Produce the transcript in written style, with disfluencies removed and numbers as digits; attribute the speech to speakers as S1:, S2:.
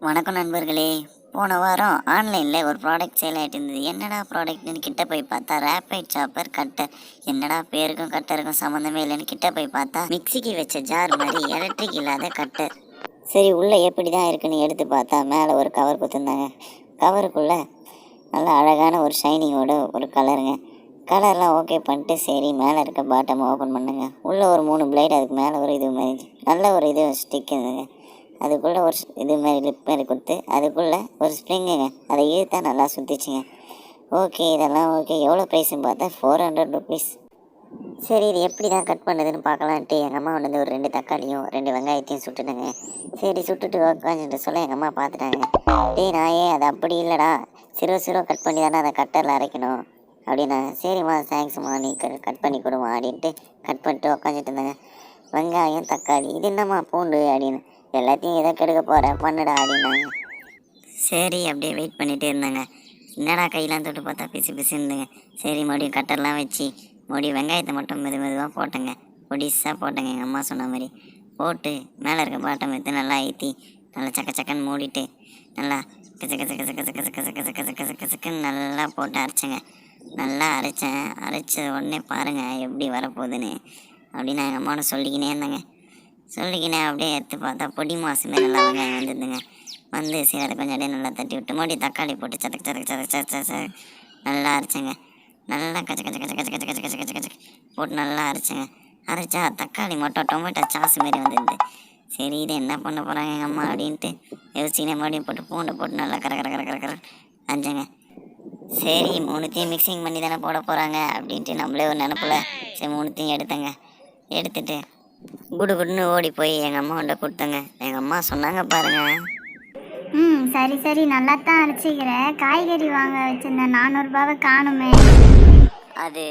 S1: வணக்கம் நண்பர்களே. போன வாரம் ஆன்லைனில் ஒரு ப்ராடக்ட் சேல் ஆகிட்டு இருந்தது. என்னடா ப்ராடக்ட்னு கிட்ட போய் பார்த்தா ரேப்பைட் சாப்பர் கட்டர். என்னடா பேருக்கும் கட்டருக்கும் சம்மந்தமே இல்லைன்னு கிட்ட போய் பார்த்தா மிக்சிக்கு வச்ச ஜார் மாதிரி எலக்ட்ரிக் இல்லாத கட்டர். சரி உள்ளே எப்படி தான் இருக்குன்னு எடுத்து பார்த்தா மேலே ஒரு கவர் கொடுத்துருந்தாங்க. கவருக்குள்ளே நல்லா அழகான ஒரு ஷைனிங்கோட ஒரு கலருங்க. கலர்லாம் ஓகே பண்ணிட்டு சரி மேலே இருக்க பாட்டம் ஓப்பன் பண்ணுங்க. உள்ளே ஒரு 3 பிளேட், அதுக்கு மேலே ஒரு இது மாதிரி நல்ல ஒரு இது ஸ்டிக் இருந்துங்க. அதுக்குள்ளே ஒரு இது மாதிரி லிப் மாதிரி கொடுத்து அதுக்குள்ளே ஒரு ஸ்ப்ரிங்குங்க. அதை இழுத்தா நல்லா சுற்றிச்சிங்க. ஓகே இதெல்லாம் ஓகே. எவ்வளோ ப்ரைஸ்ன்னு பார்த்தா 400 ருபீஸ். சரி இது எப்படி தான் கட் பண்ணுதுன்னு பார்க்கலான்ட்டு எங்கள் அம்மா வந்து ஒரு 2 தக்காளியும் 2 வெங்காயத்தையும் சுட்டுட்டேங்க. சரி சுட்டுட்டு உட்காந்துட்டு சொல்ல எங்கள் அம்மா பார்த்துட்டாங்க. நாயே அது அப்படி இல்லைடா, சிறுவ கட் பண்ணி தானே அதை கட்டரில் அரைக்கணும் அப்படின்னா. சரிம்மா தேங்க்ஸ்மா, நீ கட் பண்ணி கொடுமா அப்படின்ட்டு கட் பண்ணிட்டு உட்காந்துட்டு இருந்தாங்க. வெங்காயம் தக்காளி இது என்னம்மா பூண்டு அப்படின்னு. எல்லாத்தையும் எதை கெடுக்க போகிறேன் பண்ணுடா அப்படின்னாங்க. சரி அப்படியே வெயிட் பண்ணிகிட்டே இருந்தாங்க. என்னடா கையெல்லாம் தொட்டு பார்த்தா பிசு பிசுன்னுங்க. சரி மறுபடியும் கட்டர்லாம் வச்சு மறுபடியும் வெங்காயத்தை மட்டும் மெதுவாக போட்டேங்க. பொடிசாக போட்டேங்க எங்கள் அம்மா சொன்ன மாதிரி. போட்டு மேலே இருக்க பாட்டம் எடுத்து நல்லா ஏற்றி நல்லா சக்கன்னு மூடிட்டு நல்லா கச கச கச கச கச கச கச கச கச கசக்குன்னு நல்லா போட்டு அரைச்சேங்க. நல்லா அரைச்சேன். அரைச்ச உடனே பாருங்கள் எப்படி வரப்போகுதுன்னு அப்படின்னு எங்கள் அம்மாவோட சொல்லிக்கினே இருந்தாங்க. அப்படியே எடுத்து பார்த்தா பொடி மாசுமே நல்லா வெங்காயம் வந்துருந்துங்க. வந்து சரி அதை கொஞ்சம் அப்படியே நல்லா தட்டி விட்டு மறுபடியும் தக்காளி போட்டு சதக்கு நல்லா அரைச்சேங்க. நல்லா கச்ச கச்ச கச்ச கச்ச கச்ச கச்ச கச்ச கச்ச கச்ச போட்டு நல்லா அரைச்சேங்க. அரைச்சா தக்காளி மட்டும் டொமேட்டோ சாஸ் மாரி வந்துடுது. சரி இதை என்ன பண்ண போகிறாங்க எங்கள் அம்மா அப்படின்ட்டு யோசிச்சுனே மறுபடியும் போட்டு பூண்டை போட்டு நல்லா கர கர கர கர கர அரைச்சேங்க. சரி 3த்தையும் மிக்சிங் பண்ணி தானே போட போகிறாங்க அப்படின்ட்டு நம்மளே ஒரு நினப்பில் சரி 3த்தையும் எடுத்தேங்க. எடுத்துட்டு குடுன்னு ஓடி போய் எங்கள் அம்மா கொண்ட கொடுத்தங்க. எங்கள் அம்மா சொன்னாங்க பாருங்க.
S2: சரி சரி நல்லா தான் அரைச்சிக்கிறேன். காய்கறி வாங்க வச்சிருந்தேன் 400 ரூபாவை காணுமே.
S1: அது